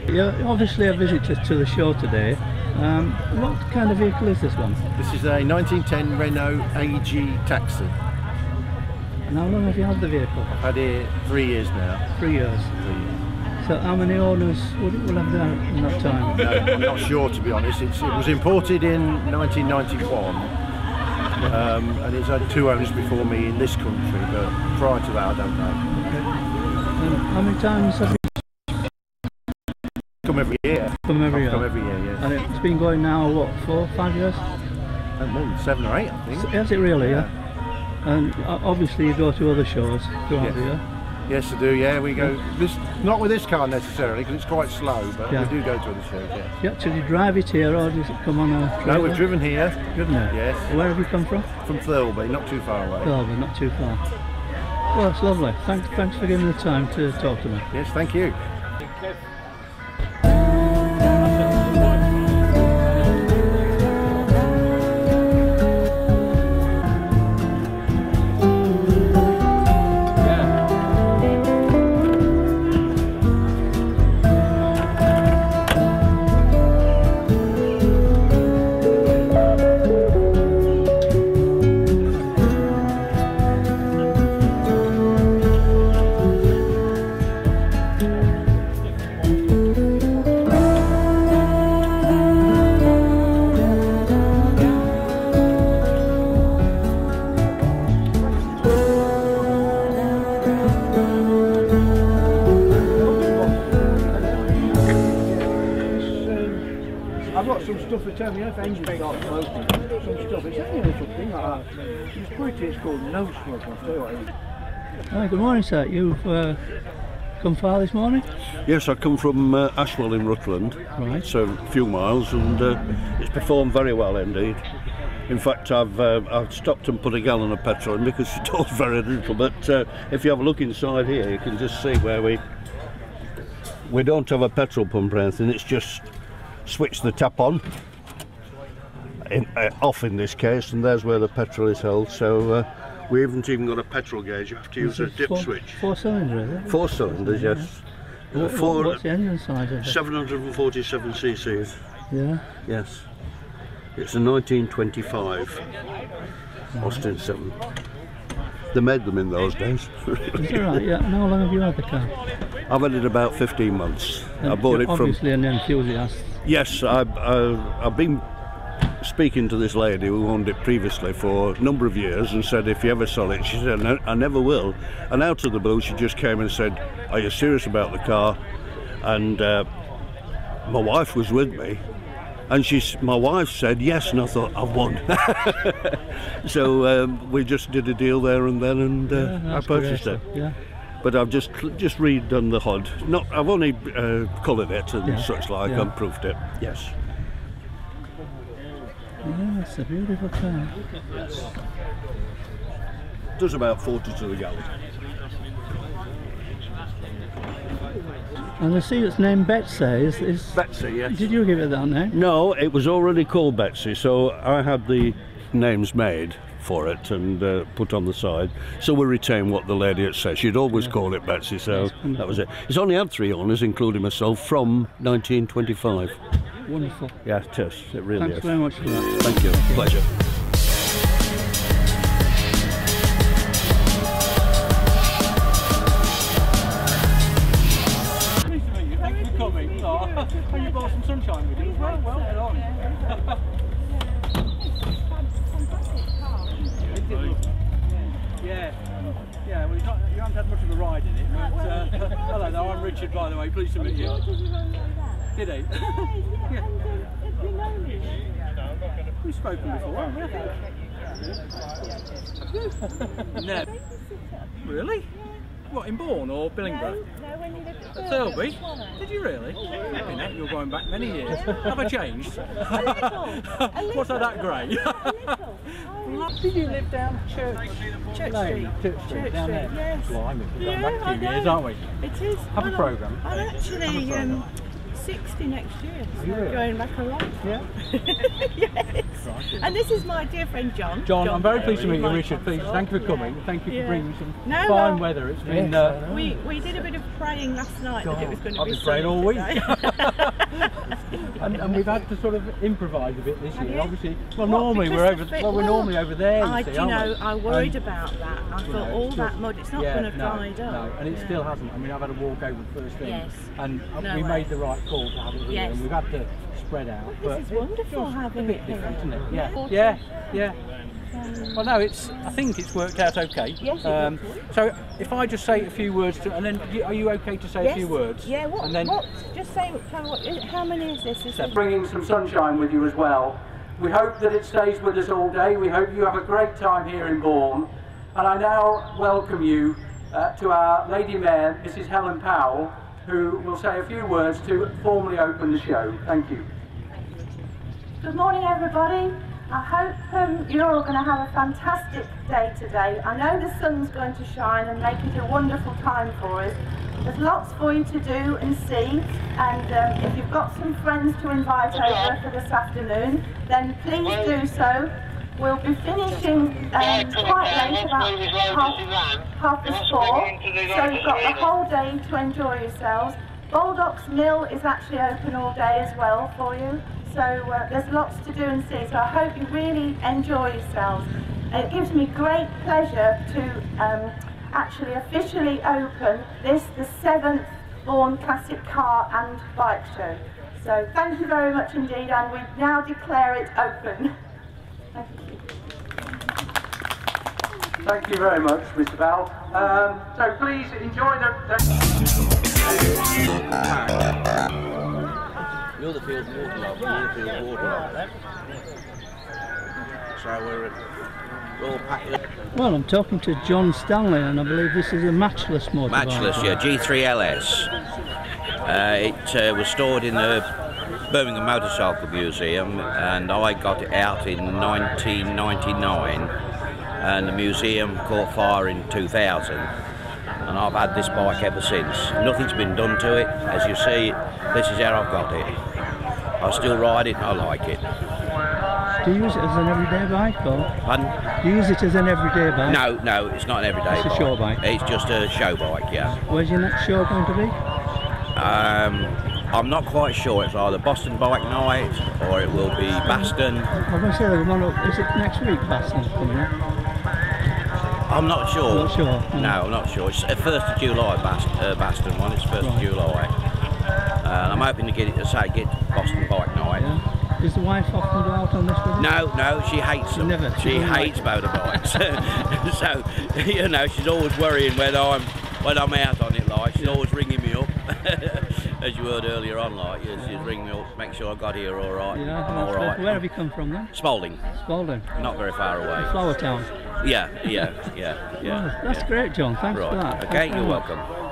You're obviously a visitor to the show today. What kind of vehicle is this one? This is a 1910 Renault AG Taxi. And how long have you had the vehicle? I've had it 3 years now. 3 years. 3 years. So how many owners will have that in that time? No, I'm not sure, to be honest. It was imported in 1991, and it's had 2 owners before me in this country, but prior to that I don't know. Okay. And how many times have you come every year? Come every year? Come every year, yes. And it's been going now, what, 4 or 5 years? I don't know, 7 or 8 I think. Has it really, yeah? And obviously you go to other shows throughout the year? Yes, I do, yeah. We go, not with this car necessarily, because it's quite slow, but we do go to other shows, yeah. You actually drive it here, or does it come on a trailer? No, we've driven here. Driven here? Yes. Where have you come from? From Thirlby, not too far away. Thirlby, not too far. Well, that's lovely. Thanks for giving me the time to talk to me. Yes, thank you. I've got some stuff to tell me if engine starts smoking. Some stuff, it's only a little thing like that. It's pretty, it's called no smoke, I'll tell you what it is. Hi, good morning, sir. You've come far this morning? Yes, I come from Ashwell in Rutland, Right. so a few miles, and it's performed very well indeed. In fact, I've stopped and put a gallon of petrol in because it does very little, but if you have a look inside here, you can just see where we don't have a petrol pump or anything. It's just switch the tap on, off in this case, and there's where the petrol is held. So we haven't even got a petrol gauge. You have to use a dip switch. 4-cylinder, is it? 4 cylinders, yes. What's the engine size of it? 747 cc's. Yeah. Yes. It's a 1925 Austin 7. They made them in those days. Is that right? Yeah. And how long have you had the car? I've had it about 15 months. And I bought it from... Obviously an enthusiast. Yes, I've been speaking to this lady who owned it previously for a number of years and said, if you ever sell it, she said, I never will. And out of the blue, she just came and said, are you serious about the car? And my wife was with me. And my wife said yes, and I thought, I've won. So we just did a deal there and then, and I purchased it. Yeah. But I've just redone the hood. I've only coloured it and such like, and proofed it. Yes. Yeah, it's a beautiful car. Yes. Does about 40 to the gallon. And I see it's named Betsy. Is Betsy, yes. Did you give it that name? No, it was already called Betsy, so I had the names made for it and put on the side, so we retain what the lady had said. She'd always call it Betsy, so that was it. It's only had 3 owners, including myself, from 1925. Wonderful. Yeah, it is. It really Thanks is. very much for that. Thank you. Pleasure. Thanks for coming. Oh, you bought some sunshine with you as well. Well done. Yeah, well, you haven't had much of a ride in it. But, hello there, I'm Richard, by the way. Pleased to meet you. Did he? Yeah. We've spoken before, haven't we? No. Really? What, in Bourne or Billingborough? No, when you lived at Thirlby? Did you really? Flipping heck, you're going back many years. Have I changed? A little. What's that grey? Did you live down Church Street? Church Street, down there? Yes. Blimey, we're going Yeah, back 2 I years, know. aren't we? It is. Have a programme. I'm actually 60 next year, so Really? going back a lot. Yeah? Yes. And this is my dear friend John. John, I'm very pleased to meet you, my Richard. Please, consort. thank you for coming. Thank you for bringing some No, fine no. weather. It's been. We did a bit of praying last night that it was going to I've be been praying sunny all week. today. and we've had to sort of improvise a bit this year. you? Obviously, well, What, normally because we're the over. fit- Well, we're normally over there. You see, do you know, aren't we? I worried And, about that. I you thought know, all it's that just- mud, it's not yeah, going to dry up. No, and it Yeah. still hasn't. I mean, I've had a walk over the first thing, Yes. and No we way. made the right call to have it here, Yes. and we've had to spread out. This is wonderful it's having a bit it here. different, isn't it? Yeah. Yeah. Well, no, I think it's worked out okay. Yes, it looks so if I just say a few words, and then are you okay to say Yes. a few words? Yeah, what? And then Just say, tell me how many is this? Is it? bringing some sunshine with you as well. We hope that it stays with us all day. We hope you have a great time here in Bourne. And I now welcome you to our Lady Mayor, Mrs. Helen Powell, who will say a few words to formally open the show. Thank you. Good morning, everybody. I hope you're all going to have a fantastic day today. I know the sun's going to shine and make it a wonderful time for us. There's lots for you to do and see, and if you've got some friends to invite over for this afternoon, then please do so. We'll be finishing quite late, about 4:30, so you've got the whole day to enjoy yourselves. Baldock's Mill is actually open all day as well for you. So there's lots to do and see, so I hope you really enjoy yourselves. And it gives me great pleasure to actually officially open the 7th Bourne Classic Car and Bike Show. So thank you very much indeed, and we now declare it open. Thank you. Thank you very much, Mr. Bell. So please enjoy Field water. So we're all packed. Well, I'm talking to John Stanley, and I believe this is a matchless motorbike. Matchless, yeah, G3LS. It was stored in the Birmingham Motorcycle Museum, and I got it out in 1999, and the museum caught fire in 2000, and I've had this bike ever since. Nothing's been done to it. As you see, this is how I've got it. I still ride it and I like it. Do you use it as an everyday bike, or? Pardon? Do you use it as an everyday bike? No, it's not an everyday It's a show bike? It's just a show bike, yeah. Where's your next show going to be? I'm not quite sure. It's either Boston Bike Night or it will be Baston. I'm going to say the one up, is it next week, Baston's coming up? I'm not sure. Not sure? No, I'm not sure. It's 1st of July, Baston one. It's 1st of July. I'm hoping to get Boston Bike Night. Yeah. Does the wife often go out on this with you? No, she hates them. Never. She hates motorbikes. So, you know, she's always worrying when I'm out on it. Like, she's always ringing me up, as you heard earlier on. Like, she's ringing me up, make sure I got here all right. Yeah, I'm that's all good. right. Where have you come from then? Spalding, Spalding. not very far away. Flower Town. Yeah. Well, that's great, John. Thanks for Right. that. Okay, Thanks very you're much. welcome.